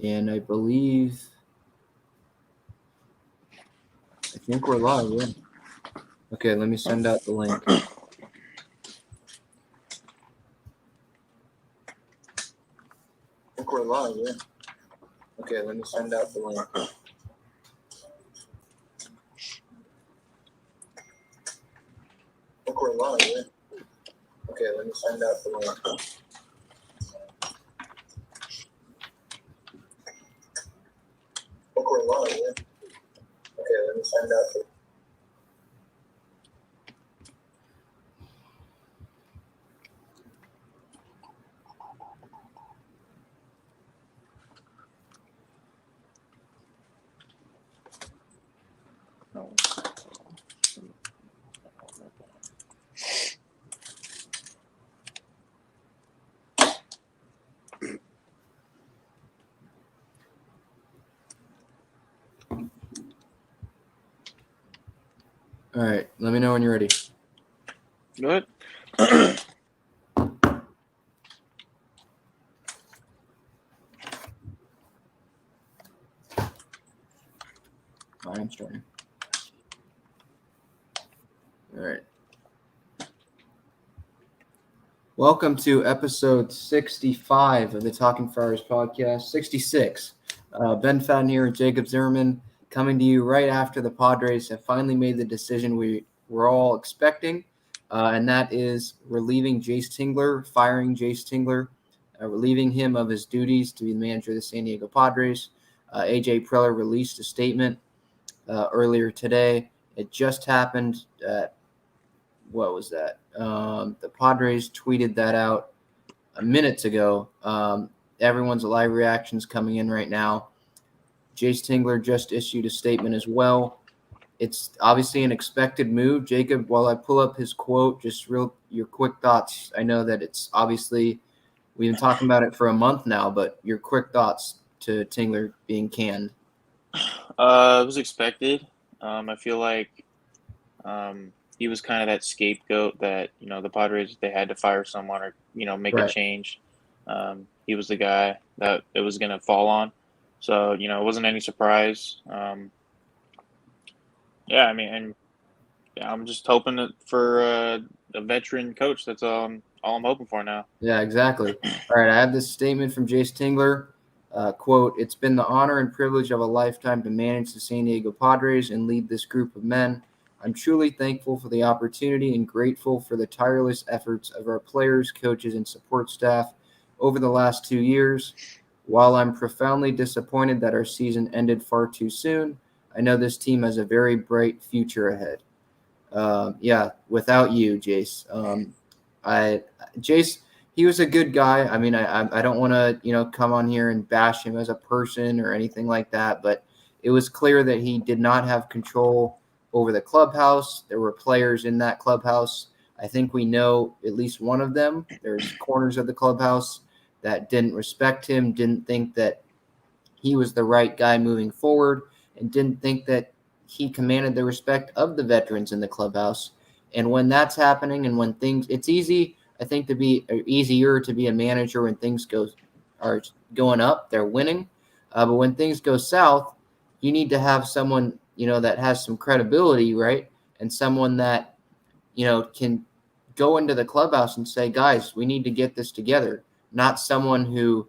And I think we're live, yeah. Okay, let me send out the link. We're live, yeah. Okay, let me send out the link. We're live, yeah. Okay, let me send out the link. We're live, yeah. Okay, let me send out the link. All right, let me know when you're ready. Good. I'm starting. All right. Welcome to episode 65 of the Talking Friars podcast. 66. Ben Fadden here and Jacob Zimmerman coming to you right after the Padres have finally made the decision we were all expecting, and that is relieving Jayce Tingler, firing Jayce Tingler, relieving him of his duties to be the manager of the San Diego Padres. AJ Preller released a statement earlier today. It just happened what was that? The Padres tweeted that out minutes ago. Everyone's live reactions coming in right now. Jayce Tingler just issued a statement as well. It's obviously an expected move. Jacob, while I pull up his quote, just your quick thoughts. I know that it's obviously we've been talking about it for a month now, but your quick thoughts to Tingler being canned. It was expected. I feel like he was kind of that scapegoat that, the Padres, they had to fire someone or, make a change. He was the guy that it was going to fall on. So, it wasn't any surprise. I'm just hoping for a veteran coach. That's all I'm hoping for now. Yeah, exactly. All right, I have this statement from Jayce Tingler. Quote, "It's been the honor and privilege of a lifetime to manage the San Diego Padres and lead this group of men. I'm truly thankful for the opportunity and grateful for the tireless efforts of our players, coaches, and support staff over the last 2 years. While I'm profoundly disappointed that our season ended far too soon, I know this team has a very bright future ahead." Without you, Jayce. Jayce, he was a good guy. I mean, I don't want to, come on here and bash him as a person or anything like that, but it was clear that he did not have control over the clubhouse. There were players in that clubhouse. I think we know at least one of them. There's corners of the clubhouse that didn't respect him, didn't think that he was the right guy moving forward, and didn't think that he commanded the respect of the veterans in the clubhouse. And when that's happening and when it's easy, I think easier to be a manager when things are going up, they're winning. But when things go south, you need to have someone, that has some credibility, right? And someone that, can go into the clubhouse and say, guys, we need to get this together. Not someone who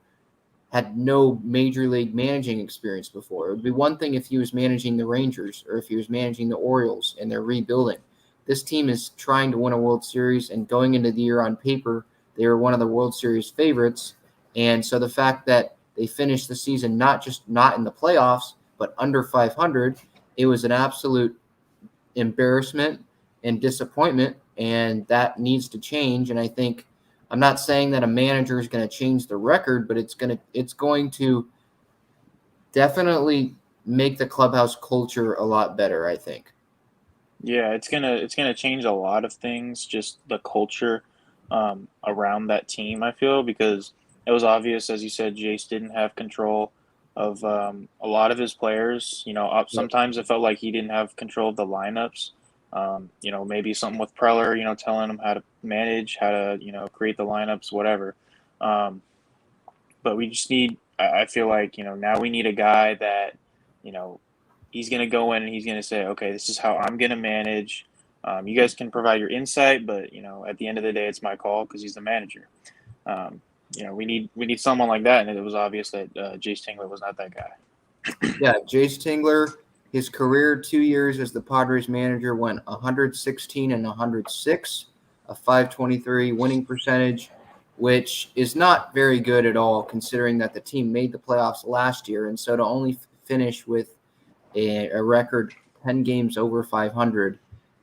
had no major league managing experience before. It would be one thing if he was managing the Rangers or if he was managing the Orioles and they're rebuilding. This team is trying to win a World Series, and going into the year on paper, they were one of the World Series favorites. And so the fact that they finished the season not in the playoffs, but under 500, it was an absolute embarrassment and disappointment, and that needs to change. And I think I'm not saying that a manager is going to change the record, but it's going to definitely make the clubhouse culture a lot better, I think. Yeah, it's gonna change a lot of things, just the culture around that team, I feel, because it was obvious, as you said, Jayce didn't have control of a lot of his players. Sometimes it felt like he didn't have control of the lineups. Maybe something with Preller, telling him how to manage, how to, create the lineups, whatever. But we just need I feel like, now we need a guy that, you know, he's going to go in and he's going to say, okay, this is how I'm going to manage. You guys can provide your insight, but, at the end of the day, it's my call because he's the manager. Um, we need someone like that, and it was obvious that Jayce Tingler was not that guy. Yeah, Jayce Tingler, his career 2 years as the Padres manager went 116 and 106, a 523 winning percentage, which is not very good at all considering that the team made the playoffs last year. And so to only finish with a record 10 games over 500,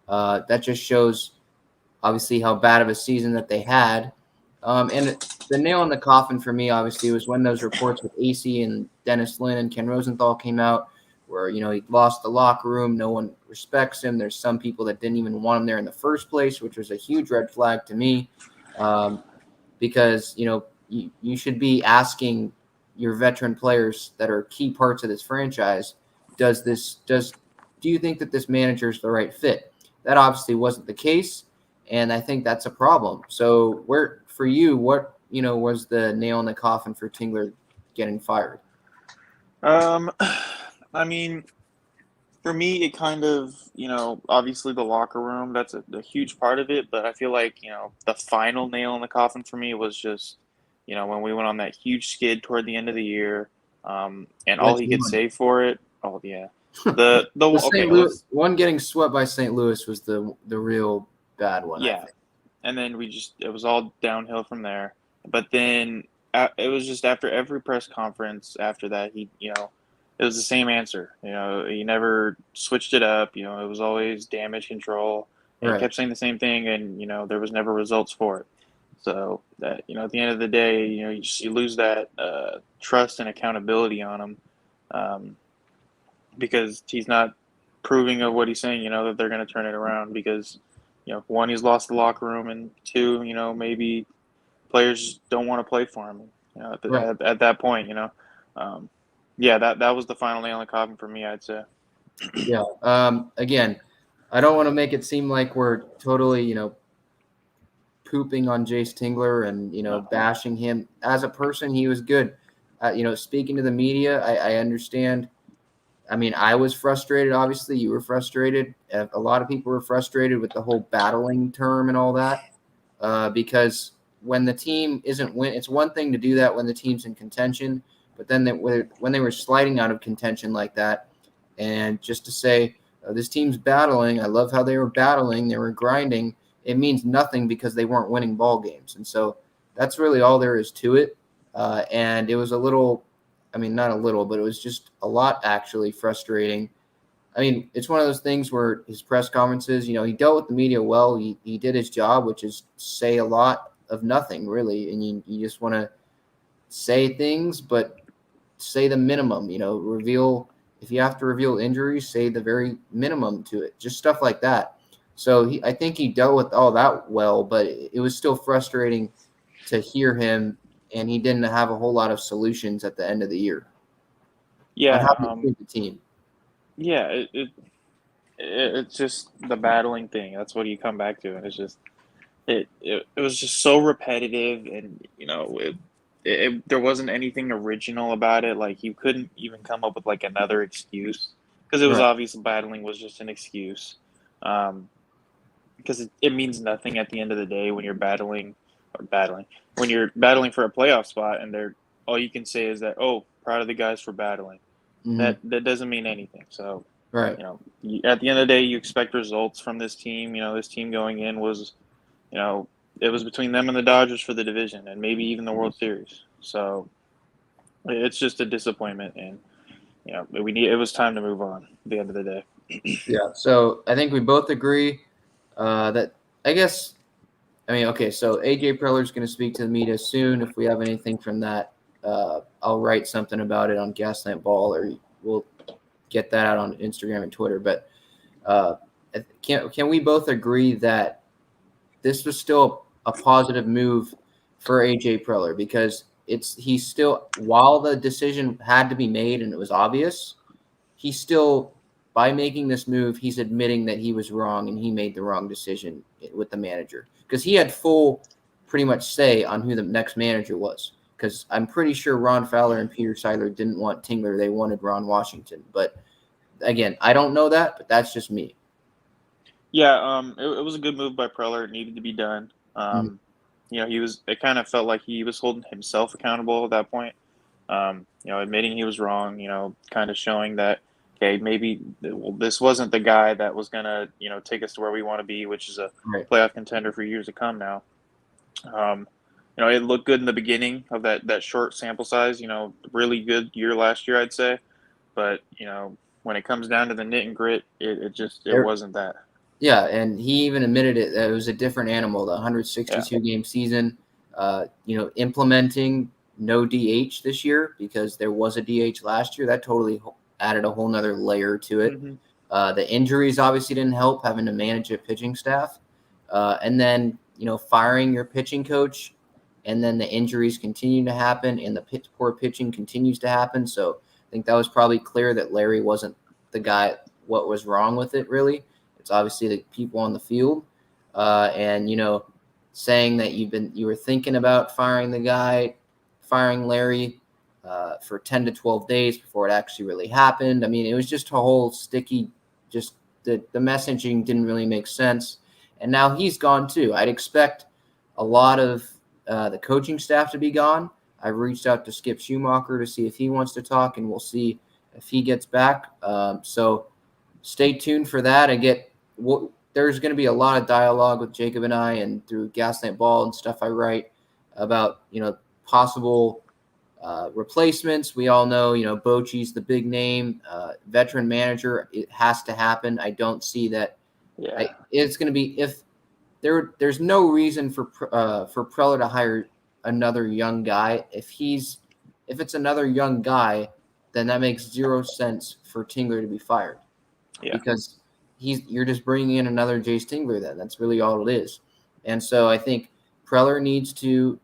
that just shows obviously how bad of a season that they had. And the nail in the coffin for me, obviously, was when those reports with AC and Dennis Lin and Ken Rosenthal came out where, he lost the locker room. No one respects him. There's some people that didn't even want him there in the first place, which was a huge red flag to me because, you should be asking your veteran players that are key parts of this franchise, do you think that this manager is the right fit? That obviously wasn't the case. And I think that's a problem. So for you, what, was the nail in the coffin for Tingler getting fired? I mean, for me, it kind of, obviously the locker room, that's a huge part of it. But I feel like, the final nail in the coffin for me was just, when we went on that huge skid toward the end of the year, and all Which he could one? say for it. Oh, yeah. The Okay, St. Louis one getting swept by St. Louis was the real bad one, I yeah. think. And then it was all downhill from there. But then it was just after every press conference after that, it was the same answer. He never switched it up. It was always damage control. And he Right. kept saying the same thing, and there was never results for it. So that at the end of the day, you lose that trust and accountability on him, because he's not proving of what he's saying. That they're going to turn it around because one, he's lost the locker room, and two, maybe players don't want to play for him. Right. At that point, yeah, that was the final nail in the coffin for me, I'd say. Yeah. Again, I don't want to make it seem like we're totally, pooping on Jayce Tingler and, No. bashing him. As a person, he was good. Speaking to the media, I understand. I mean, I was frustrated. Obviously, you were frustrated. A lot of people were frustrated with the whole battling term and all that because when the team isn't win, it's one thing to do that when the team's in contention, but then when they were sliding out of contention like that, and just to say this team's battling, I love how they were battling, they were grinding. It means nothing because they weren't winning ball games, and so that's really all there is to it. And it was a little, I mean, not a little, but it was just a lot actually frustrating. I mean, it's one of those things where his press conferences, he dealt with the media well. He did his job, which is say a lot of nothing, really. And you just want to say things, but say the minimum, reveal, if you have to reveal injuries, say the very minimum to it, just stuff like that. So I think he dealt with all that well, but it was still frustrating to hear him, and he didn't have a whole lot of solutions at the end of the year on Yeah, how to improve the team. yeah, it's just the battling thing. That's what you come back to, and it's just it was just so repetitive, and there wasn't anything original about it. Like, you couldn't even come up with like another excuse because it was Right. obvious battling was just an excuse. Because it means nothing at the end of the day when you're when you're battling for a playoff spot, and they're all you can say is that, oh, proud of the guys for battling. Mm-hmm. That doesn't mean anything. So Right. at the end of the day, you expect results from this team. This team going in was, it was between them and the Dodgers for the division and maybe even the World Series. So it's just a disappointment, and it was time to move on at the end of the day. Yeah. So I think we both agree that okay. So AJ Preller is going to speak to the media soon. If we have anything from that, I'll write something about it on Gaslamp Ball, or we'll get that out on Instagram and Twitter. But can we both agree that this was still a positive move for AJ Preller because he's still, while the decision had to be made and it was obvious, he still, by making this move, he's admitting that he was wrong and he made the wrong decision with the manager because he had full pretty much say on who the next manager was. because I'm pretty sure Ron Fowler and Peter Seidler didn't want Tingler. They wanted Ron Washington. But again, I don't know that, but that's just me. Yeah, it was a good move by Preller. It needed to be done. Mhm. It kind of felt like he was holding himself accountable at that point. Admitting he was wrong, kind of showing that, okay, maybe this wasn't the guy that was going to, take us to where we want to be, which is a Right. playoff contender for years to come now. It looked good in the beginning of that short sample size, really good year last year, I'd say. But, when it comes down to the knit and grit, it There, wasn't that. yeah, and he even admitted it. That it was a different animal. The Yeah. 162 game season. Implementing no DH this year because there was a DH last year. That totally added a whole nother layer to it. Mm-hmm. The injuries obviously didn't help, having to manage a pitching staff, and then firing your pitching coach, and then the injuries continue to happen, and the poor pitching continues to happen. So I think that was probably clear that Larry wasn't the guy. What was wrong with it, really? It's obviously the people on the field, and saying that you were thinking about firing Larry for 10 to 12 days before it actually really happened. I mean, it was just a whole sticky, just the messaging didn't really make sense. And now he's gone too. I'd expect a lot of the coaching staff to be gone. I've reached out to Skip Schumacher to see if he wants to talk, and we'll see if he gets back. So stay tuned for that. There's going to be a lot of dialogue with Jacob and I, and through Gaslamp Ball and stuff I write about possible replacements. We all know Bochy's the big name, veteran manager. It has to happen. I don't see that. Yeah. It's going to be if there's no reason for Preller to hire another young guy. If it's another young guy, then that makes zero sense for Tingler to be fired. Yeah. Because you're just bringing in another Jayce Tingler then. That's really all it is. And so I think Preller needs to,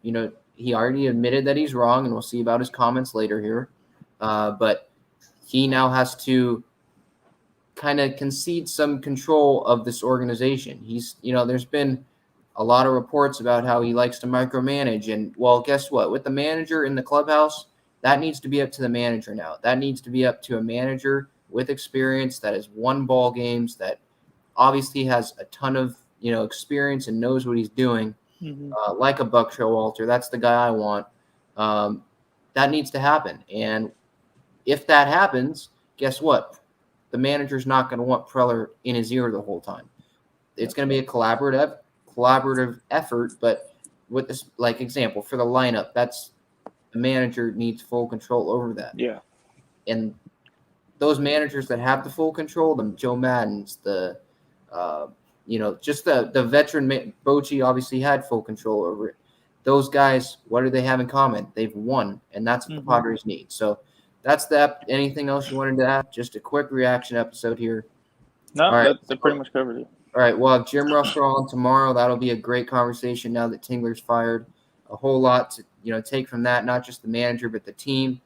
he already admitted that he's wrong, and we'll see about his comments later here. But he now has to kind of concede some control of this organization. There's been a lot of reports about how he likes to micromanage. And, well, guess what? With the manager in the clubhouse, that needs to be up to the manager now. That needs to be up to a manager with experience that has won ball games, that obviously has a ton of experience and knows what he's doing, Mm-hmm. like a Buck Showalter. That's the guy I want. That needs to happen. And if that happens, guess what? The manager's not going to want Preller in his ear the whole time. It's going to be a collaborative effort. But with this, like example for the lineup, that's the manager needs full control over that. Yeah. And those managers that have the full control, the Joe Maddens, just the veteran Bochy obviously had full control over it. Those guys, what do they have in common? They've won, and that's what the Padres need. So that's that. Anything else you wanted to add? Just a quick reaction episode here. No, All right. that pretty much covered it. All right, we'll have Jim Russell on tomorrow. That'll be a great conversation now that Tingler's fired. A whole lot to take from that, not just the manager, but the team.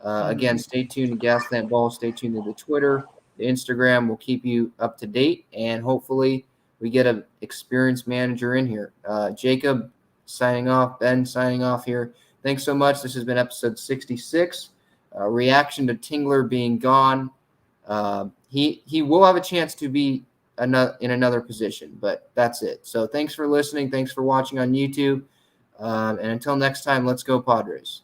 Again, stay tuned to Gaslamp Ball. Stay tuned to the Twitter, the Instagram. We'll keep you up to date, and hopefully we get an experienced manager in here. Jacob signing off. Ben signing off here. Thanks so much. This has been episode 66. Reaction to Tingler being gone. He will have a chance to be in another position, but that's it. So thanks for listening. Thanks for watching on YouTube. And until next time, let's go Padres.